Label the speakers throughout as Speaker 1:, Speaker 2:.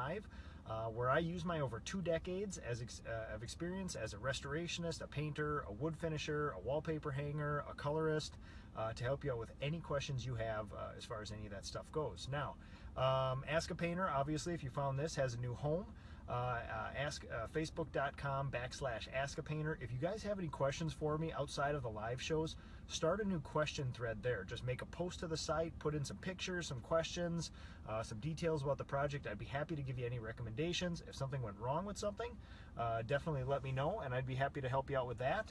Speaker 1: live, where I use my over 2 decades of experience as a restorationist, a painter, a wood finisher, a wallpaper hanger, a colorist, to help you out with any questions you have as far as any of that stuff goes. Now, Ask a Painter, obviously, if you found this, has a new home. Facebook.com/askapainter. If you guys have any questions for me outside of the live shows, start a new question thread there. Just make a post to the site, put in some pictures, some questions, some details about the project. I'd be happy to give you any recommendations. If something went wrong with something, definitely let me know, and I'd be happy to help you out with that.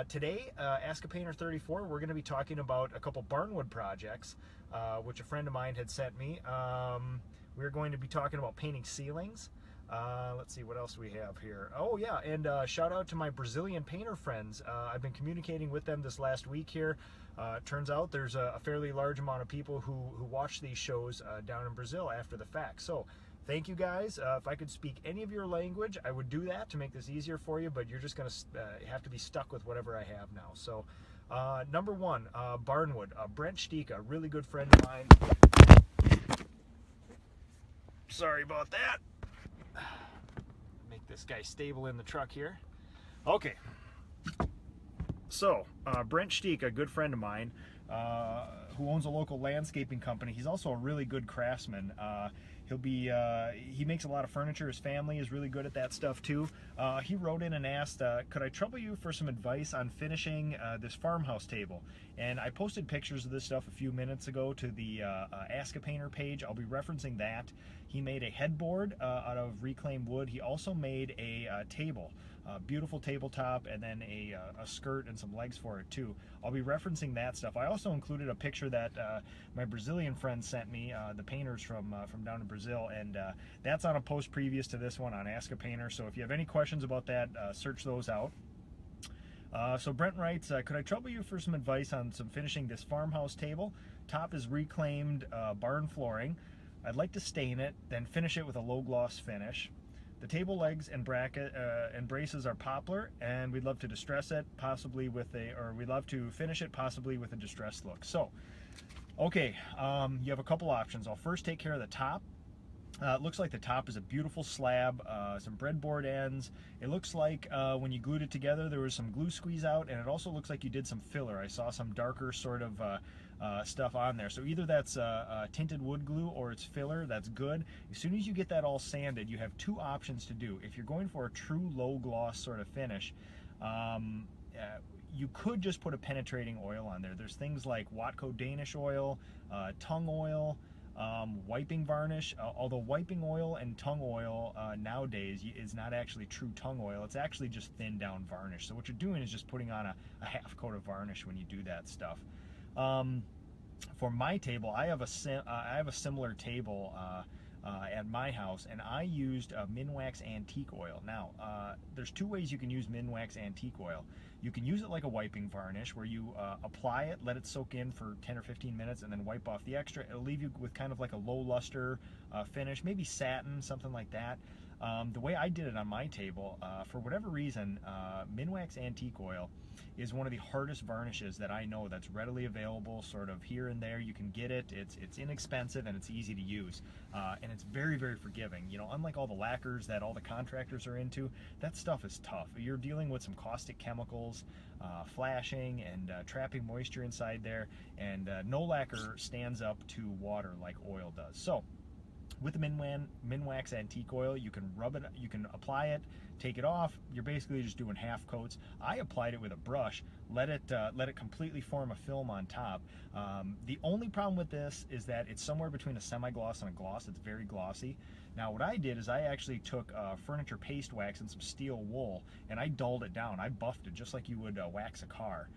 Speaker 1: Today, Ask a Painter 34, we're going to be talking about a couple barnwood projects, which a friend of mine had sent me. We're going to be talking about painting ceilings. Let's see what else we have here. Oh yeah, and shout out to my Brazilian painter friends. I've been communicating with them this last week here. Turns out there's a fairly large amount of people who watch these shows down in Brazil after the fact. So thank you guys. If I could speak any of your language, I would do that to make this easier for you, but you're just going to have to be stuck with whatever I have now. So number one, barnwood. Brent Stika, a really good friend of mine. Sorry about that. Make this guy stable in the truck here. Okay. So, Brent Steek, a good friend of mine, who owns a local landscaping company. He's also a really good craftsman. He makes a lot of furniture. His family is really good at that stuff too. He wrote in and asked, could I trouble you for some advice on finishing this farmhouse table? And I posted pictures of this stuff a few minutes ago to the Ask a Painter page. I'll be referencing that. He made a headboard out of reclaimed wood. He also made a table, beautiful tabletop, and then a skirt and some legs for it too. I'll be referencing that stuff. I also included a picture that my Brazilian friend sent me, the painters from down in Brazil, and that's on a post previous to this one on Ask a Painter. So if you have any questions about that, search those out. So Brent writes, could I trouble you for some advice on some finishing this farmhouse table? Top is reclaimed barn flooring. I'd like to stain it, then finish it with a low gloss finish. The table legs and bracket and braces are poplar, and we'd love to distress it, possibly with we'd love to finish it possibly with a distressed look. So, okay, you have a couple options. I'll first take care of the top. It looks like the top is a beautiful slab, some breadboard ends. It looks like when you glued it together there was some glue squeeze out, and it also looks like you did some filler. I saw some darker sort of stuff on there. So either that's tinted wood glue or it's filler. That's good. As soon as you get that all sanded, you have two options to do. If you're going for a true low gloss sort of finish, you could just put a penetrating oil on there. There's things like Watco Danish oil, tung oil, wiping varnish, although wiping oil and tung oil nowadays is not actually true tung oil. It's actually just thinned down varnish. So what you're doing is just putting on a half coat of varnish when you do that stuff. For my table, I have a similar table at my house, and I used Minwax antique oil. Now, there's two ways you can use Minwax antique oil. You can use it like a wiping varnish, where you apply it, let it soak in for 10 or 15 minutes, and then wipe off the extra. It'll leave you with kind of like a low luster finish, maybe satin, something like that. The way I did it on my table, for whatever reason, Minwax antique oil is one of the hardest varnishes that I know that's readily available sort of here and there. You can get it. It's inexpensive and it's easy to use. And it's very, very forgiving. You know, unlike all the lacquers that all the contractors are into, that stuff is tough. You're dealing with some caustic chemicals, flashing and trapping moisture inside there, and no lacquer stands up to water like oil does. So with the Minwax antique oil, you can rub it, you can apply it, take it off. You're basically just doing half coats. I applied it with a brush, let it completely form a film on top. The only problem with this is that it's somewhere between a semi-gloss and a gloss. It's very glossy. Now what I did is I actually took furniture paste wax and some steel wool, and I dulled it down. I buffed it just like you would wax a car.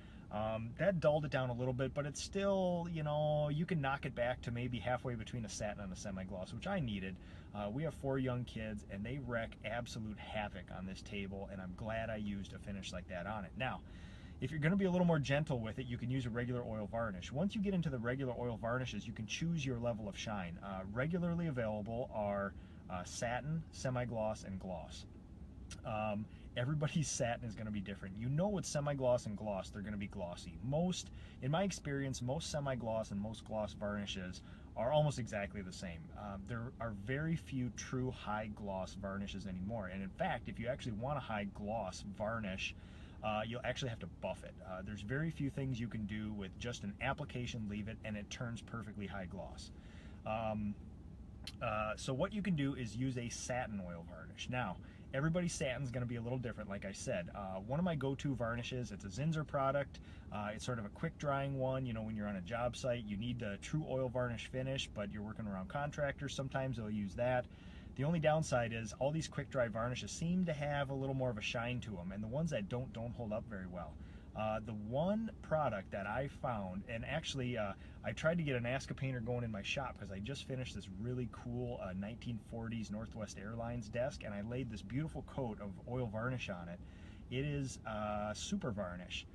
Speaker 1: That dulled it down a little bit, but it's still, you know, you can knock it back to maybe halfway between a satin and a semi-gloss, which I needed. We have 4 young kids, and they wreak absolute havoc on this table, and I'm glad I used a finish like that on it. Now, if you're going to be a little more gentle with it, you can use a regular oil varnish. Once you get into the regular oil varnishes, you can choose your level of shine. Regularly available are satin, semi-gloss, and gloss. Everybody's satin is going to be different. You know, with semi-gloss and gloss, they're going to be glossy. In my experience, most semi-gloss and most gloss varnishes are almost exactly the same. There are very few true high gloss varnishes anymore, and in fact, if you actually want a high gloss varnish, you'll actually have to buff it. There's very few things you can do with just an application, leave it, and it turns perfectly high gloss. So what you can do is use a satin oil varnish. Now, everybody's satin is going to be a little different, like I said. One of my go-to varnishes, it's a Zinsser product. It's sort of a quick drying one. You know, when you're on a job site, you need the true oil varnish finish, but you're working around contractors, sometimes they'll use that. The only downside is all these quick dry varnishes seem to have a little more of a shine to them, and the ones that don't hold up very well. The one product that I found, and actually I tried to get an Ask a Painter going in my shop because I just finished this really cool 1940s Northwest Airlines desk, and I laid this beautiful coat of oil varnish on it. It is Super Varnish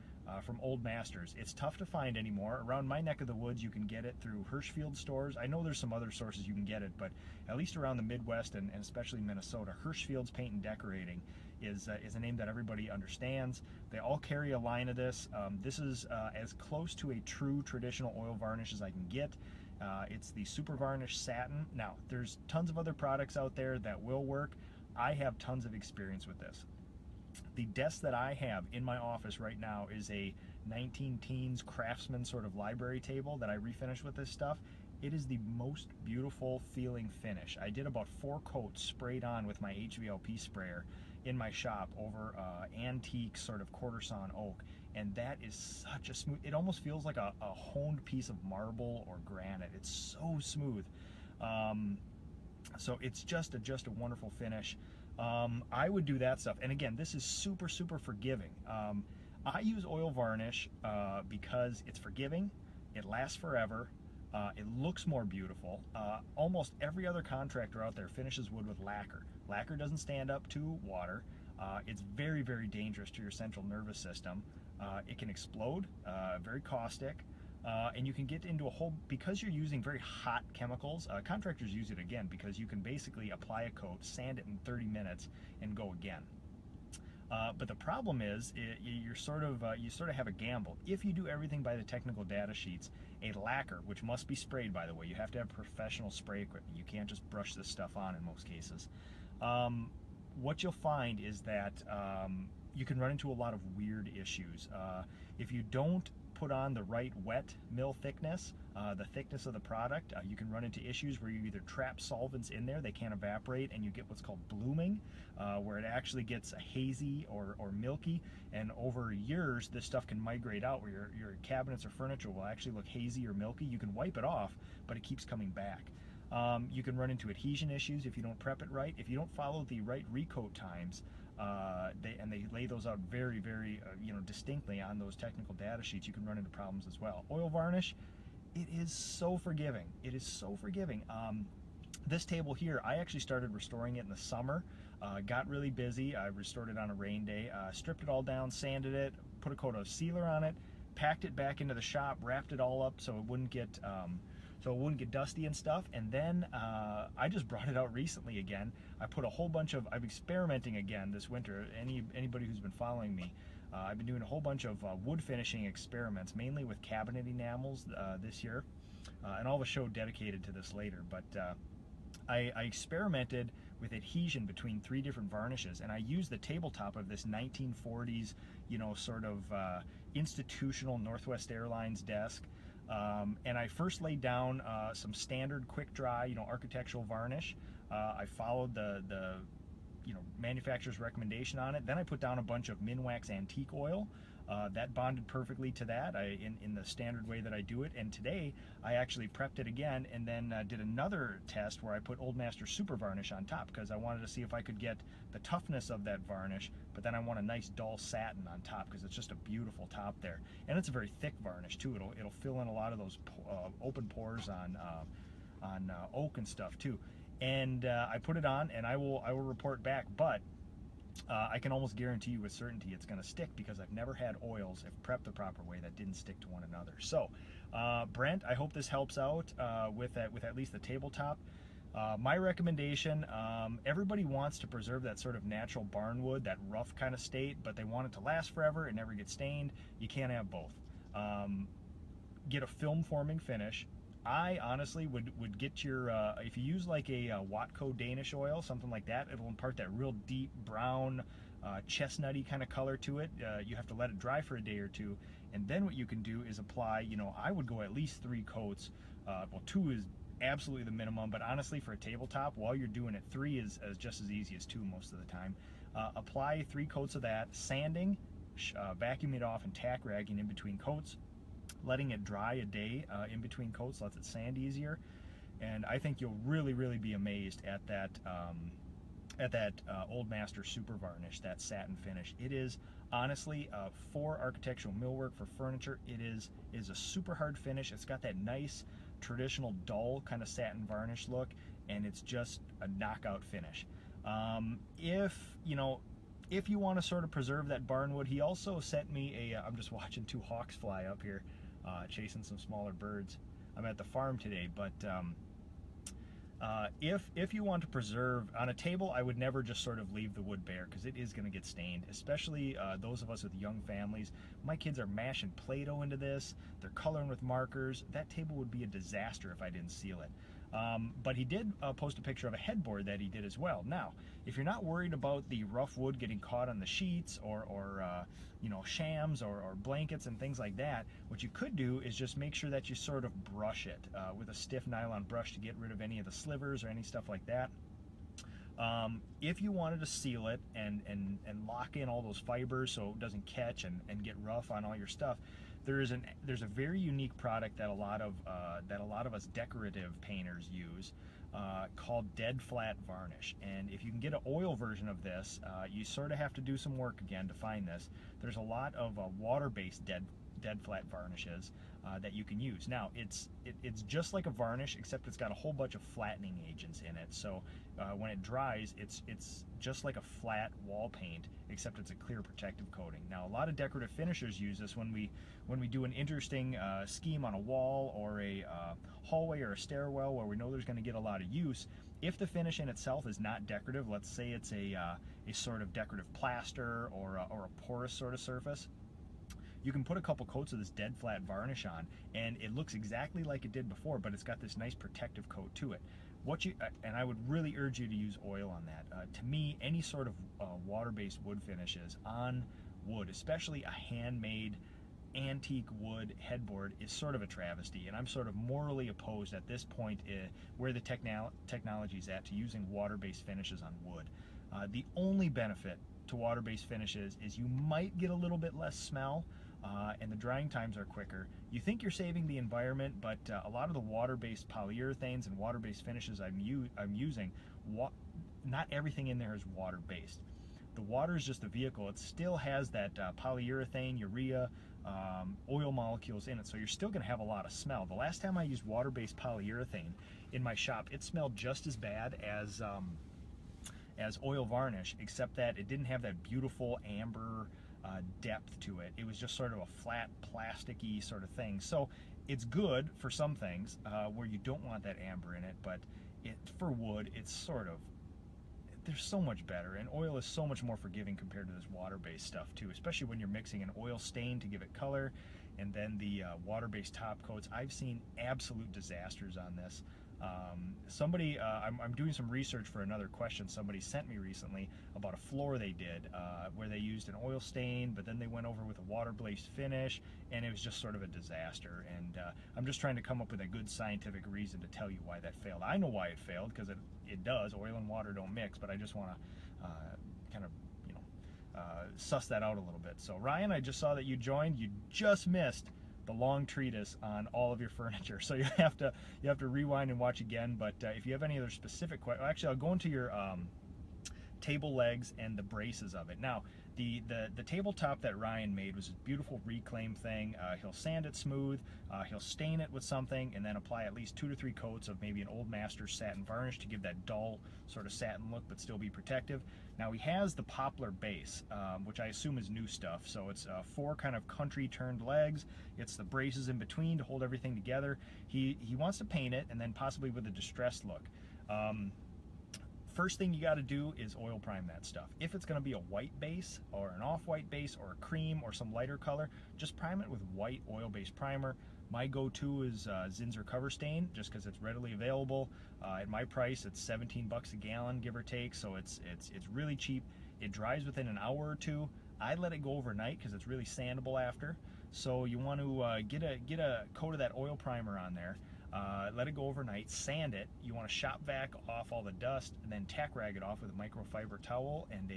Speaker 1: from Old Masters. It's tough to find anymore. Around my neck of the woods you can get it through Hirschfield stores. I know there's some other sources you can get it, but at least around the Midwest and especially Minnesota, Hirschfield's Paint and Decorating is a name that everybody understands. They all carry a line of this. This is as close to a true traditional oil varnish as I can get. It's the Super Varnish Satin. Now, there's tons of other products out there that will work. I have tons of experience with this. The desk that I have in my office right now is a 19-teens Craftsman sort of library table that I refinished with this stuff. It is the most beautiful feeling finish. I did about 4 coats sprayed on with my HVLP sprayer in my shop over antique sort of quarter sawn oak, and that is such a smooth, it almost feels like a honed piece of marble or granite. It's so smooth. So it's just a wonderful finish. I would do that stuff, and again, this is super forgiving. I use oil varnish because it's forgiving, it lasts forever, it looks more beautiful. Almost every other contractor out there finishes wood with lacquer. Lacquer doesn't stand up to water. It's very dangerous to your central nervous system. It can explode, very caustic. And you can get into a whole, because you're using very hot chemicals, contractors use it again because you can basically apply a coat, sand it in 30 minutes, and go again. But the problem is, you sort of have a gamble. If you do everything by the technical data sheets, a lacquer, which must be sprayed, by the way, you have to have professional spray equipment. You can't just brush this stuff on in most cases. What you'll find is that you can run into a lot of weird issues. If you don't put on the right wet mill thickness, the thickness of the product, you can run into issues where you either trap solvents in there, they can't evaporate, and you get what's called blooming, where it actually gets hazy or milky, and over years this stuff can migrate out where your cabinets or furniture will actually look hazy or milky. You can wipe it off, but it keeps coming back. You can run into adhesion issues if you don't prep it right. If you don't follow the right recoat times, they lay those out very distinctly on those technical data sheets, you can run into problems as well. Oil varnish, it is so forgiving. It is so forgiving. This table here, I actually started restoring it in the summer. Got really busy. I restored it on a rain day. Stripped it all down, sanded it, put a coat of sealer on it, packed it back into the shop, wrapped it all up so it wouldn't get dusty and stuff, and then I just brought it out recently again. I put a whole bunch of, I'm experimenting again this winter. Anybody who's been following me, I've been doing a whole bunch of wood finishing experiments, mainly with cabinet enamels this year, and I'll have a show dedicated to this later, but I experimented with adhesion between 3 different varnishes, and I used the tabletop of this 1940s, sort of institutional Northwest Airlines desk. And I first laid down some standard quick dry, architectural varnish. I followed the manufacturer's recommendation on it. Then I put down a bunch of Minwax antique oil. That bonded perfectly to that in the standard way that I do it. And today I actually prepped it again and then did another test where I put Old Master Super Varnish on top because I wanted to see if I could get the toughness of that varnish, but then I want a nice dull satin on top because it's just a beautiful top there. And it's a very thick varnish too. It'll fill in a lot of those open pores on oak and stuff too. And I put it on, and I will report back, but I can almost guarantee you with certainty it's going to stick because I've never had oils, if prepped the proper way, that didn't stick to one another. So, Brent, I hope this helps out with at least the tabletop. My recommendation, everybody wants to preserve that sort of natural barnwood, that rough kind of state, but they want it to last forever and never get stained. You can't have both. Get a film forming finish. I honestly would get your, if you use like a Watco Danish oil, something like that, it'll impart that real deep brown, chestnutty kind of color to it. You have to let it dry for a day or two, and then what you can do is apply, you know, I would go at least 3 coats. Well, 2 is absolutely the minimum, but honestly for a tabletop, while you're doing it, 3 is just as easy as 2 most of the time. Apply 3 coats of that, sanding, vacuuming it off and tack ragging in between coats. Letting it dry a day in between coats lets it sand easier, and I think you'll really be amazed at that Old Master Super Varnish, that satin finish. It is honestly, for architectural millwork, for furniture, it is a super hard finish. It's got that nice traditional dull kind of satin varnish look, and it's just a knockout finish. If you want to sort of preserve that barnwood, he also sent me a, I'm just watching 2 hawks fly up here, chasing some smaller birds. I'm at the farm today, but if you want to preserve, on a table, I would never just sort of leave the wood bare, because it is going to get stained, especially those of us with young families. My kids are mashing Play-Doh into this, they're coloring with markers. That table would be a disaster if I didn't seal it. But he did post a picture of a headboard that he did as well. Now, if you're not worried about the rough wood getting caught on the sheets or you know, shams or blankets and things like that, what you could do is just make sure that you sort of brush it with a stiff nylon brush to get rid of any of the slivers or any stuff like that. If you wanted to seal it and lock in all those fibers so it doesn't catch and get rough on all your stuff, there's a very unique product that a lot of us decorative painters use, called dead flat varnish. And if you can get an oil version of this, you sort of have to do some work again to find this. There's a lot of water-based dead flat varnishes that you can use. Now it's just like a varnish, except it's got a whole bunch of flattening agents in it. So when it dries, it's just like a flat wall paint, except it's a clear protective coating. Now a lot of decorative finishers use this when we do an interesting scheme on a wall or a hallway or a stairwell where we know there's going to get a lot of use. If the finish in itself is not decorative, let's say it's a sort of decorative plaster or a porous sort of surface, you can put a couple coats of this dead flat varnish on, and it looks exactly like it did before, but it's got this nice protective coat to it. And I would really urge you to use oil on that. To me, any sort of water-based wood finishes on wood, especially a handmade antique wood headboard, is sort of a travesty, and I'm sort of morally opposed at this point where the technology is at to using water-based finishes on wood. The only benefit to water-based finishes is you might get a little bit less smell, and the drying times are quicker. You think you're saving the environment, but a lot of the water-based polyurethanes and water-based finishes I'm using, not everything in there is water-based. The water is just the vehicle. It still has that polyurethane, urea, oil molecules in it, so you're still going to have a lot of smell. The last time I used water-based polyurethane in my shop, it smelled just as bad as oil varnish, except that it didn't have that beautiful amber depth to it. It was just sort of a flat, plasticky sort of thing. So it's good for some things where you don't want that amber in it, but for wood, it's sort of, they're so much better, and oil is so much more forgiving compared to this water-based stuff too, especially when you're mixing an oil stain to give it color and then the water-based top coats. I've seen absolute disasters on this. I'm doing some research for another question somebody sent me recently about a floor they did where they used an oil stain, but then they went over with a water-based finish, and it was just sort of a disaster. And I'm just trying to come up with a good scientific reason to tell you why that failed. I know why it failed, because it does. Oil and water don't mix, but I just want to kind of, suss that out a little bit. So Ryan, I just saw that you joined. You just missed the long treatise on all of your furniture, so you have to rewind and watch again. But if you have any other specific questions, actually I'll go into your table legs and the braces of it. Now the tabletop that Ryan made was a beautiful reclaim thing. He'll sand it smooth, he'll stain it with something, and then apply at least 2 to 3 coats of maybe an Old Master satin varnish to give that dull sort of satin look but still be protective. Now he has the poplar base, which I assume is new stuff. So it's 4 kind of country turned legs. It's the braces in between to hold everything together. He wants to paint it, and then possibly with a distressed look. First thing you got to do is oil prime that stuff. If it's going to be a white base or an off-white base or a cream or some lighter color, just prime it with white oil-based primer. My go-to is Zinsser Cover Stain, just because it's readily available. At my price, it's 17 bucks a gallon, give or take, so it's really cheap. It dries within an hour or two. I let it go overnight because it's really sandable after. So you want to get a coat of that oil primer on there. Let it go overnight, sand it. You want to shop vac off all the dust, and then tack rag it off with a microfiber towel and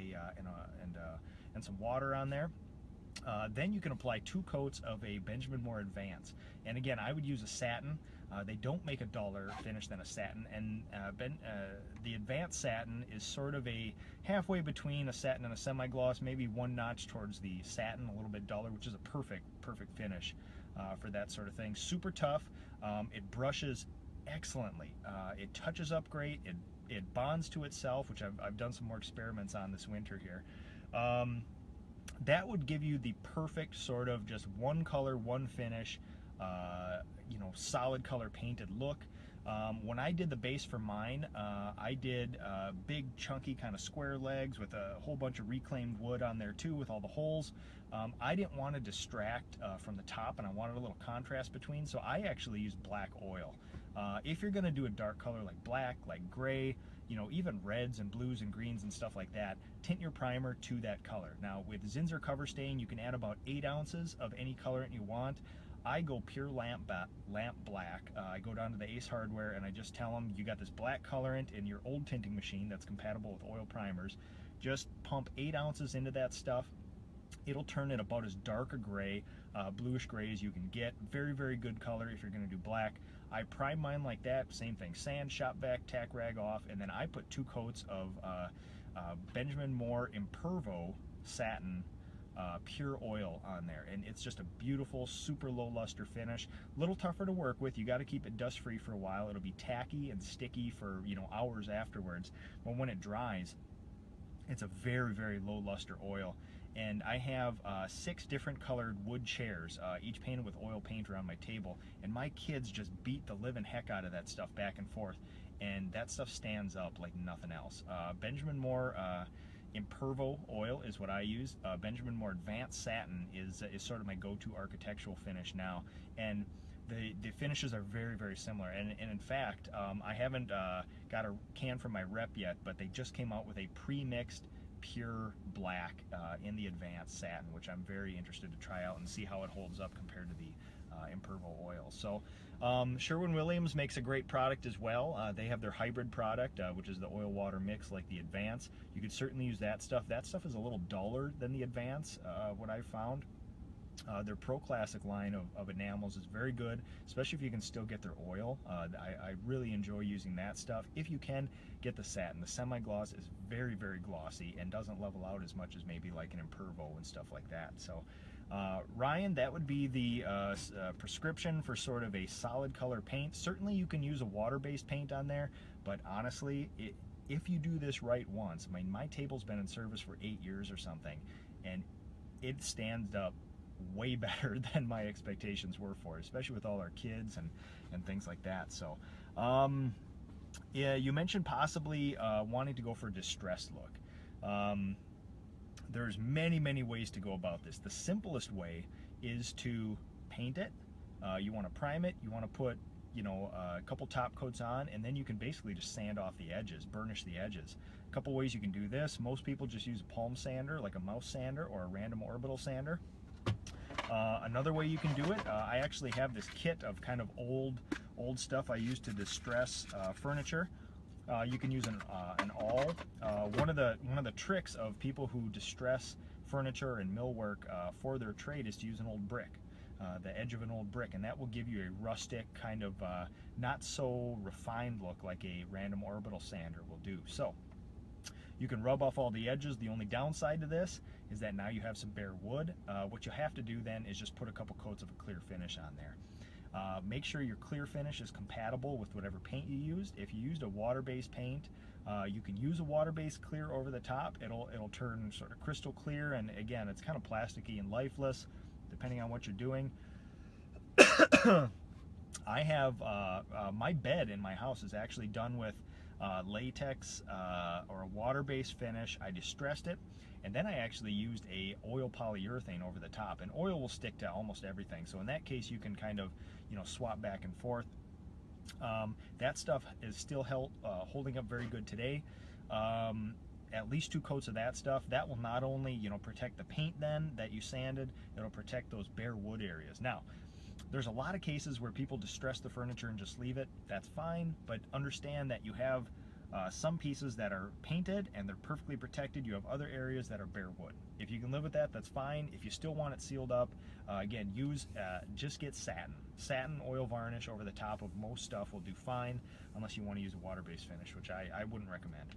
Speaker 1: some water on there. Then you can apply 2 coats of a Benjamin Moore Advance. And again, I would use a satin. They don't make a duller finish than a satin, and the Advanced satin is sort of a halfway between a satin and a semi-gloss, maybe one notch towards the satin, a little bit duller, which is a perfect finish for that sort of thing. Super tough. It brushes excellently. It touches up great. It bonds to itself, which I've done some more experiments on this winter here. That would give you the perfect sort of just one color, one finish, you know, solid color painted look. When I did the base for mine, I did big chunky kind of square legs with a whole bunch of reclaimed wood on there too, with all the holes. I didn't want to distract from the top, and I wanted a little contrast between, so I actually used black oil. If you're going to do a dark color like black, like gray, you know, even reds and blues and greens and stuff like that, tint your primer to that color. Now with Zinsser Cover Stain, you can add about 8 ounces of any colorant you want. I go pure lamp black. I go down to the Ace Hardware and I just tell them, you got this black colorant in your old tinting machine that's compatible with oil primers. Just pump 8 ounces into that stuff. It'll turn it about as dark a gray, bluish gray as you can get. Very good color if you're going to do black. I prime mine like that, same thing, sand, shop vac, tack rag off, and then I put 2 coats of Benjamin Moore Impervo satin pure oil on there, and it's just a beautiful, super low luster finish. A little tougher to work with. You got to keep it dust free for a while. It'll be tacky and sticky for, you know, hours afterwards. But when it dries, it's a very low luster oil. And I have 6 different colored wood chairs, each painted with oil paint around my table, and my kids just beat the living heck out of that stuff back and forth, and that stuff stands up like nothing else. Benjamin Moore Impervo oil is what I use. Benjamin Moore Advanced Satin is sort of my go-to architectural finish now, and the finishes are very similar. And in fact, I haven't got a can from my rep yet, but they just came out with a pre-mixed pure black in the Advanced Satin, which I'm very interested to try out and see how it holds up compared to the Impervo oil. So Sherwin-Williams makes a great product as well. They have their hybrid product, which is the oil water mix like the Advance. You could certainly use that stuff. That stuff is a little duller than the Advance, what I found. Their Pro Classic line of enamels is very good, especially if you can still get their oil. I really enjoy using that stuff. If you can, get the satin. The semi-gloss is very glossy and doesn't level out as much as maybe like an Impervo and stuff like that. So Ryan, that would be the prescription for sort of a solid color paint. Certainly you can use a water-based paint on there, but honestly, if you do this right once, I mean, my table's been in service for 8 years or something, and it stands up way better than my expectations were for it, especially with all our kids and things like that. So yeah, you mentioned possibly wanting to go for a distressed look. There's many ways to go about this. The simplest way is to paint it. You want to prime it, you want to put, you know, a couple top coats on, and then you can basically just sand off the edges, burnish the edges. A couple ways you can do this. Most people just use a palm sander, like a mouse sander or a random orbital sander. Another way you can do it, I actually have this kit of kind of old stuff I use to distress furniture. You can use an awl. One of the tricks of people who distress furniture and millwork for their trade is to use an old brick, the edge of an old brick, and that will give you a rustic kind of not so refined look like a random orbital sander will do. So you can rub off all the edges. The only downside to this is that now you have some bare wood. What you have to do then is just put a couple coats of a clear finish on there. Make sure your clear finish is compatible with whatever paint you used. If you used a water-based paint, you can use a water-based clear over the top. It'll turn sort of crystal clear, and again, it's kind of plasticky and lifeless, depending on what you're doing. I have my bed in my house is actually done with latex or a water-based finish. I distressed it, and then I actually used a oil polyurethane over the top. And oil will stick to almost everything, so in that case you can kind of, you know, swap back and forth. That stuff is still holding up very good today. At least 2 coats of that stuff. That will not only, you know, protect the paint then that you sanded, it'll protect those bare wood areas. Now, there's a lot of cases where people distress the furniture and just leave it. That's fine, but understand that you have some pieces that are painted and they're perfectly protected. You have other areas that are bare wood. If you can live with that, that's fine. If you still want it sealed up, again, just get satin. Satin oil varnish over the top of most stuff will do fine, unless you want to use a water-based finish, which I wouldn't recommend.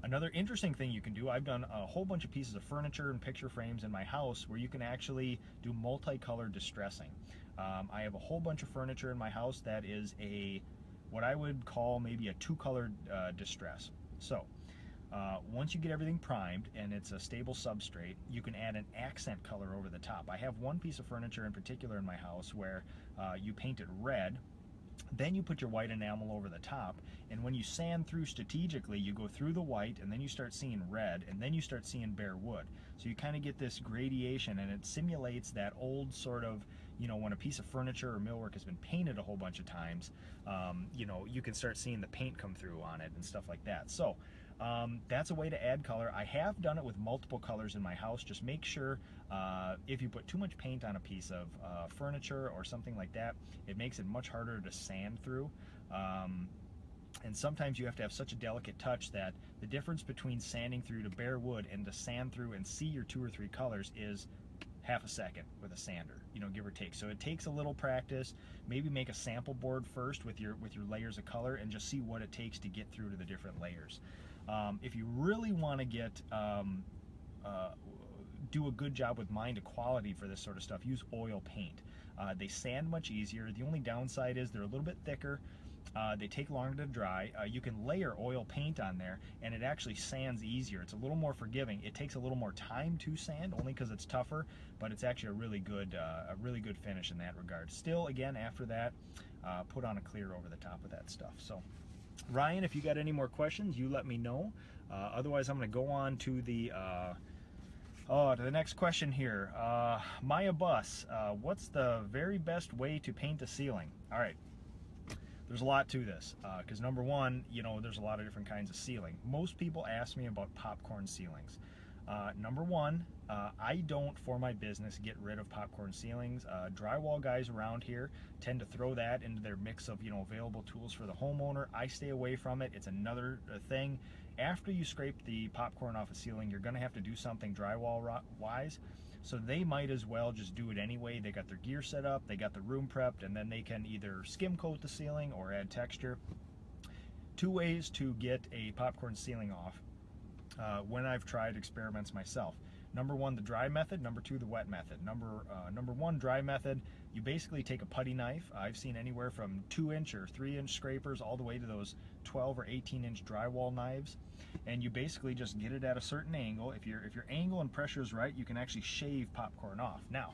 Speaker 1: Another interesting thing you can do, I've done a whole bunch of pieces of furniture and picture frames in my house where you can actually do multicolor distressing. I have a whole bunch of furniture in my house that is what I would call maybe a 2-color distress. So once you get everything primed and it's a stable substrate, you can add an accent color over the top. I have one piece of furniture in particular in my house where you paint it red, then you put your white enamel over the top, and when you sand through strategically, you go through the white and then you start seeing red and then you start seeing bare wood. So you kind of get this gradation, and it simulates that old sort of, you know, when a piece of furniture or millwork has been painted a whole bunch of times, you know, you can start seeing the paint come through on it and stuff like that. So that's a way to add color. I have done it with multiple colors in my house. Just make sure if you put too much paint on a piece of furniture or something like that, it makes it much harder to sand through. And sometimes you have to have such a delicate touch that the difference between sanding through to bare wood and to sand through and see your 2 or 3 colors is half a second with a sander, you know, give or take. So it takes a little practice. Maybe make a sample board first with your layers of color and just see what it takes to get through to the different layers. If you really want to get do a good job with mind equality for this sort of stuff, use oil paint. They sand much easier. The only downside is they're a little bit thicker. They take longer to dry. You can layer oil paint on there and it actually sands easier. It's a little more forgiving. It takes a little more time to sand only because it's tougher, but it's actually a really good finish in that regard. Still, again, after that, put on a clear over the top of that stuff. So Ryan, if you got any more questions, you let me know. Otherwise, I'm going to go on to the next question here. Maya Bus, what's the very best way to paint a ceiling? All right. There's a lot to this, because number one, you know, there's a lot of different kinds of ceiling. Most people ask me about popcorn ceilings. Number one, I don't, for my business, get rid of popcorn ceilings. Drywall guys around here tend to throw that into their mix of, you know, available tools for the homeowner. I stay away from it. It's another thing. After you scrape the popcorn off a ceiling, you're going to have to do something drywall-wise. So they might as well just do it anyway. They got their gear set up, they got the room prepped, and then they can either skim coat the ceiling or add texture. 2 ways to get a popcorn ceiling off when I've tried experiments myself. Number one, the dry method. Number two, the wet method. Number one, dry method, you basically take a putty knife. I've seen anywhere from 2-inch or 3-inch scrapers all the way to those 12 or 18-inch drywall knives, and you basically just get it at a certain angle. If your angle and pressure is right, you can actually shave popcorn off. Now,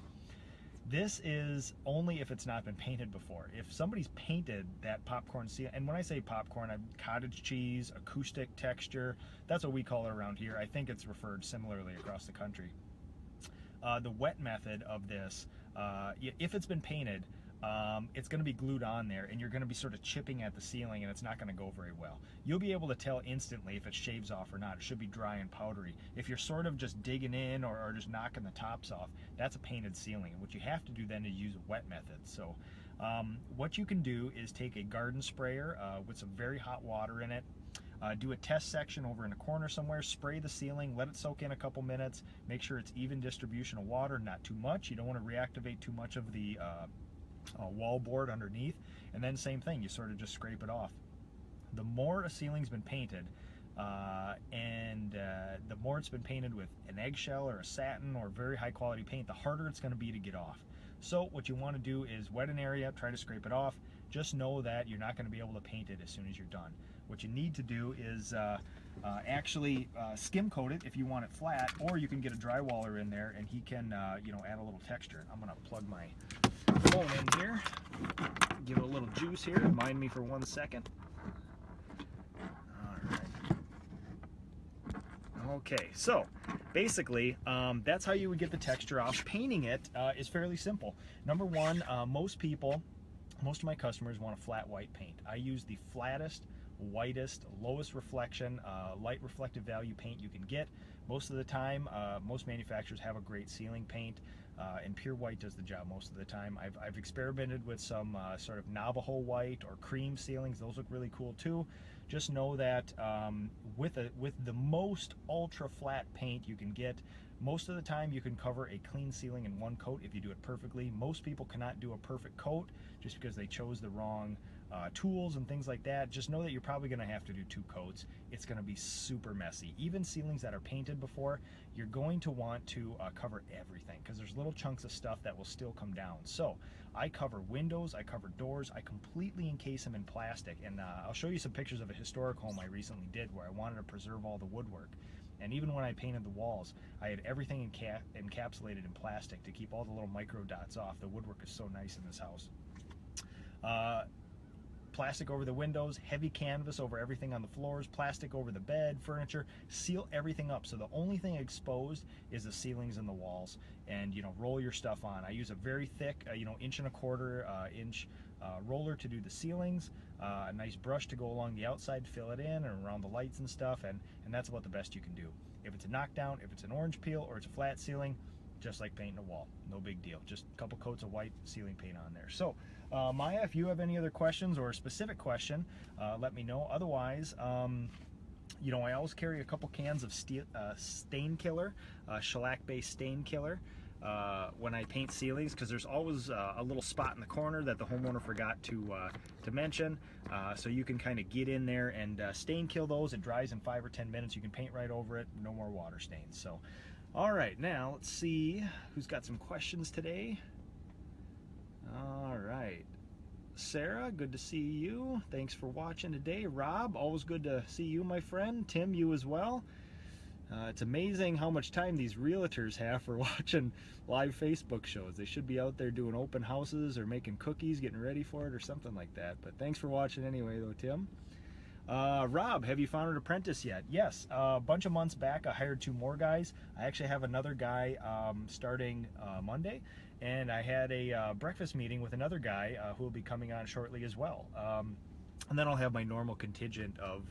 Speaker 1: this is only if it's not been painted before. If somebody's painted that popcorn ceiling, and when I say popcorn, I'm cottage cheese, acoustic texture, that's what we call it around here. I think it's referred similarly across the country. The wet method of this, if it's been painted, it's going to be glued on there, and you're going to be sort of chipping at the ceiling, and it's not going to go very well. You'll be able to tell instantly if it shaves off or not. It should be dry and powdery. If you're sort of just digging in or just knocking the tops off, that's a painted ceiling. What you have to do then is use a wet method. So what you can do is take a garden sprayer with some very hot water in it, do a test section over in a corner somewhere, spray the ceiling, let it soak in a couple minutes, make sure it's even distribution of water, not too much. You don't want to reactivate too much of the wall board underneath, and then same thing, you sort of just scrape it off. The more a ceiling's been painted, the more it's been painted with an eggshell or a satin or very high quality paint, the harder it's going to be to get off. So what you want to do is wet an area, try to scrape it off. Just know that you're not going to be able to paint it as soon as you're done. What you need to do is actually skim coat it if you want it flat, or you can get a drywaller in there and he can you know, add a little texture. I'm going to plug my phone in here, give it a little juice here, mind me for 1 second. Okay, so basically, that's how you would get the texture off. Painting it is fairly simple. Number one, most of my customers want a flat white paint. I use the flattest, whitest, lowest reflection, light reflective value paint you can get. Most of the time, most manufacturers have a great ceiling paint, and pure white does the job most of the time. I've experimented with some sort of Navajo white or cream ceilings. Those look really cool too. Just know that with the most ultra flat paint you can get, most of the time you can cover a clean ceiling in one coat if you do it perfectly. Most people cannot do a perfect coat just because they chose the wrong tools and things like that. Just know that you're probably going to have to do 2 coats. It's going to be super messy. Even ceilings that are painted before, you're going to want to cover everything because there's little chunks of stuff that will still come down. So I cover windows, I cover doors, I completely encase them in plastic, and I'll show you some pictures of a historic home I recently did where I wanted to preserve all the woodwork. And even when I painted the walls, I had everything encapsulated in plastic to keep all the little micro dots off. The woodwork is so nice in this house. Plastic over the windows, heavy canvas over everything on the floors, plastic over the bed, furniture, seal everything up. So the only thing exposed is the ceilings and the walls, and roll your stuff on. I use a very thick, 1.25 inch roller to do the ceilings, a nice brush to go along the outside, fill it in and around the lights and stuff, and that's about the best you can do. If it's a knockdown, if it's an orange peel, or it's a flat ceiling, just like painting a wall. No big deal. Just a couple coats of white ceiling paint on there. So, Maya, if you have any other questions or a specific question, let me know. Otherwise, I always carry a couple cans of stain killer, shellac-based stain killer, when I paint ceilings, because there's always a little spot in the corner that the homeowner forgot to mention. So you can kind of get in there and stain kill those. It dries in 5 or 10 minutes. You can paint right over it. No more water stains. So. All right, now let's see who's got some questions today. All right, Sarah, good to see you. Thanks for watching today. Rob, always good to see you, my friend. Tim, you as well. It's amazing how much time these realtors have for watching live Facebook shows. They should be out there doing open houses or making cookies, getting ready for it or something like that. But thanks for watching anyway, though, Tim. Rob, have you found an apprentice yet? Yes, a bunch of months back I hired 2 more guys. I actually have another guy starting Monday, and I had a breakfast meeting with another guy who will be coming on shortly as well. And then I'll have my normal contingent of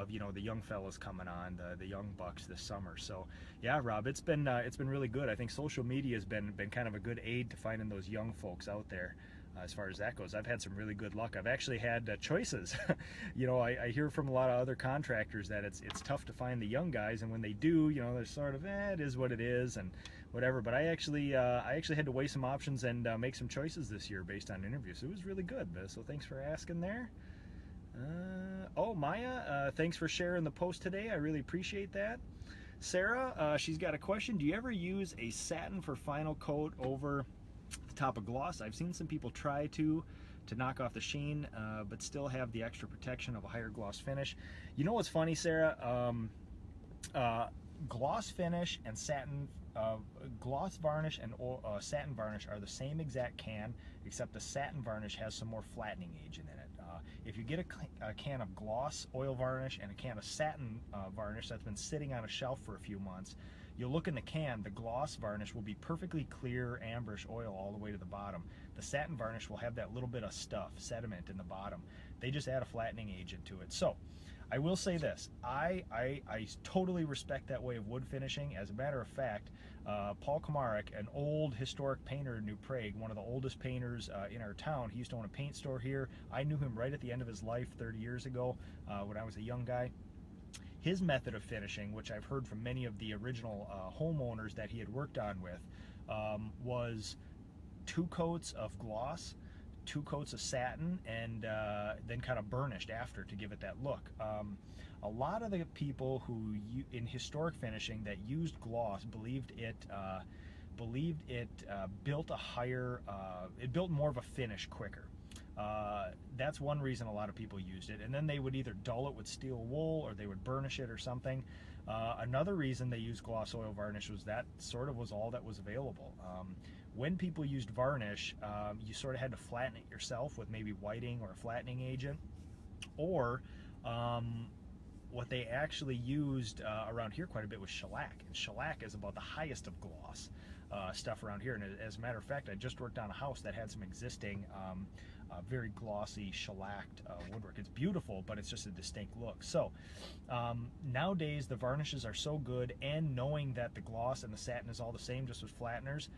Speaker 1: the young fellas coming on, the young bucks this summer. So yeah, Rob, it's been really good. I think social media has been kind of a good aid to finding those young folks out there. As far as that goes, I've had some really good luck. I've actually had choices. I hear from a lot of other contractors that it's tough to find the young guys, and when they do, they're sort of, it is what it is, and whatever. But I actually had to weigh some options and make some choices this year based on interviews. So it was really good. So thanks for asking there. Oh, Maya, thanks for sharing the post today. I really appreciate that. Sarah, she's got a question. Do you ever use a satin for final coat over the top of gloss? I've seen some people try to knock off the sheen, but still have the extra protection of a higher gloss finish. You know what's funny, Sarah? Gloss finish and satin, gloss varnish and satin varnish are the same exact can, except the satin varnish has some more flattening agent in it. If you get a can of gloss oil varnish and a can of satin varnish that's been sitting on a shelf for a few months, you'll look in the can, the gloss varnish will be perfectly clear amberish oil all the way to the bottom. The satin varnish will have that little bit of stuff, sediment in the bottom. They just add a flattening agent to it. So I will say this, I totally respect that way of wood finishing. As a matter of fact, Paul Komarek, an old historic painter in New Prague, one of the oldest painters in our town, he used to own a paint store here. I knew him right at the end of his life 30 years ago when I was a young guy. His method of finishing, which I've heard from many of the original homeowners that he had worked on with, was 2 coats of gloss, 2 coats of satin, and then kind of burnished after to give it that look. A lot of the people who in historic finishing that used gloss believed it built a higher, it built more of a finish quicker. That's one reason a lot of people used it, and then they would either dull it with steel wool or they would burnish it or something. Another reason they used gloss oil varnish was that sort of was all that was available. When people used varnish, you sort of had to flatten it yourself with maybe whiting or a flattening agent, or what they actually used around here quite a bit was shellac, and shellac is about the highest of gloss stuff around here. And as a matter of fact, I just worked on a house that had some existing very glossy shellacked woodwork. It's beautiful, but it's just a distinct look. So nowadays the varnishes are so good, and knowing that the gloss and the satin is all the same, just with flatteners,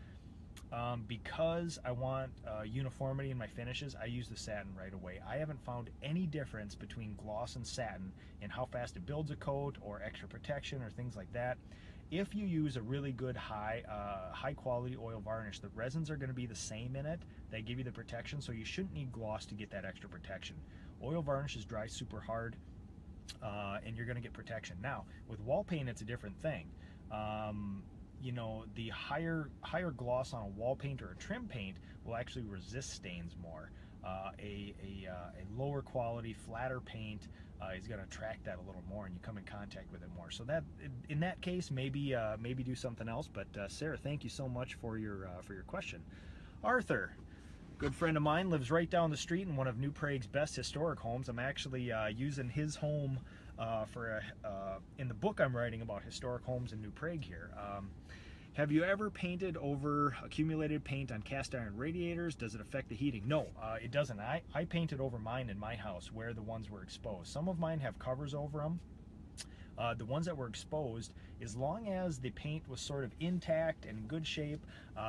Speaker 1: because I want uniformity in my finishes, I use the satin right away. I haven't found any difference between gloss and satin in how fast it builds a coat or extra protection or things like that. If you use a really good high quality oil varnish, the resins are going to be the same in it. They give you the protection, so you shouldn't need gloss to get that extra protection. Oil varnishes dry super hard, and you're going to get protection. Now, with wall paint, it's a different thing. You know, the higher gloss on a wall paint or a trim paint will actually resist stains more. A lower quality, flatter paint is going to attract that a little more, and you come in contact with it more. So that, in that case, maybe do something else. But Sarah, thank you so much for your question. Arthur, good friend of mine, lives right down the street in one of New Prague's best historic homes. I'm actually using his home in the book I'm writing about historic homes in New Prague here. Have you ever painted over accumulated paint on cast iron radiators? Does it affect the heating? No, it doesn't. I painted over mine in my house where the ones were exposed. Some of mine have covers over them. The ones that were exposed, as long as the paint was sort of intact and in good shape,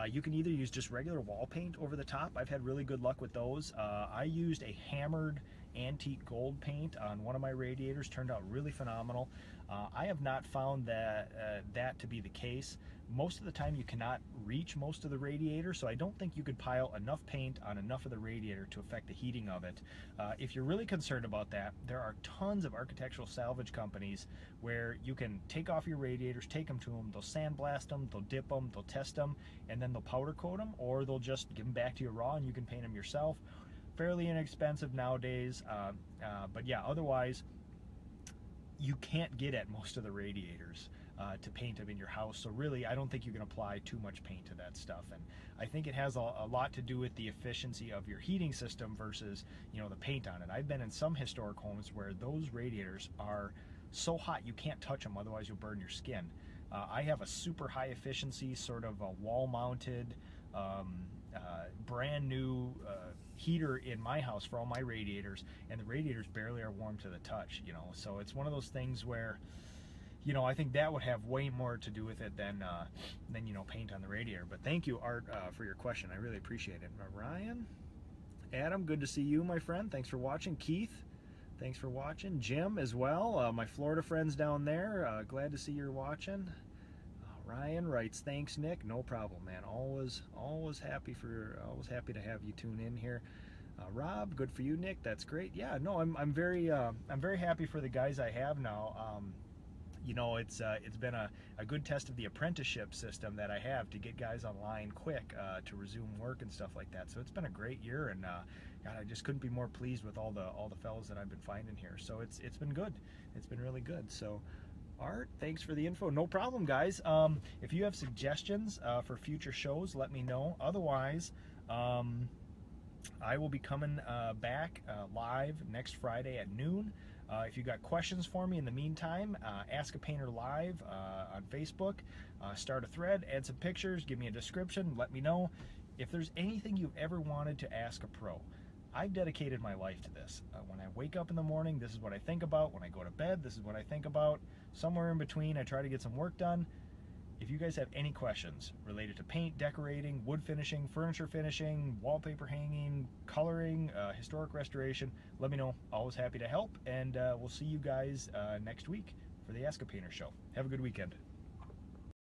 Speaker 1: you can either use just regular wall paint over the top. I've had really good luck with those. I used a hammered antique gold paint on one of my radiators. Turned out really phenomenal. I have not found that to be the case. Most of the time you cannot reach most of the radiator, so I don't think you could pile enough paint on enough of the radiator to affect the heating of it. If you're really concerned about that, there are tons of architectural salvage companies where you can take off your radiators, take them to them, they'll sandblast them, they'll dip them, they'll test them, and then they'll powder coat them, or they'll just give them back to you raw and you can paint them yourself. Fairly inexpensive nowadays, but yeah, otherwise you can't get at most of the radiators to paint them in your house. So really, I don't think you can apply too much paint to that stuff. And I think it has a lot to do with the efficiency of your heating system versus, you know, the paint on it. I've been in some historic homes where those radiators are so hot you can't touch them, otherwise you'll burn your skin. I have a super high efficiency sort of a wall mounted brand new heater in my house for all my radiators, and the radiators barely are warm to the touch, you know. So it's one of those things where, you know, I think that would have way more to do with it than you know, paint on the radiator. But thank you, Art, for your question. I really appreciate it. Ryan, Adam, good to see you, my friend. Thanks for watching. Keith, thanks for watching. Jim as well, my Florida friends down there, glad to see you're watching. Ryan writes, thanks, Nick. No problem, man. Always happy to have you tune in here. Rob, good for you, Nick. That's great. Yeah, no, I'm very happy for the guys I have now. You know, it's been a good test of the apprenticeship system that I have to get guys online quick to resume work and stuff like that. So it's been a great year, and God, I just couldn't be more pleased with all the fellows that I've been finding here. So it's been good. It's been really good. So Art, thanks for the info. No problem, guys. If you have suggestions for future shows, let me know. Otherwise, I will be coming back live next Friday at noon. If you got questions for me in the meantime, Ask a Painter Live on Facebook. Start a thread, add some pictures, give me a description, let me know. If there's anything you've ever wanted to ask a pro, I've dedicated my life to this. When I wake up in the morning, this is what I think about. When I go to bed, this is what I think about. Somewhere in between, I try to get some work done. If you guys have any questions related to paint, decorating, wood finishing, furniture finishing, wallpaper hanging, coloring, historic restoration, let me know. Always happy to help, and we'll see you guys next week for the Ask a Painter show. Have a good weekend.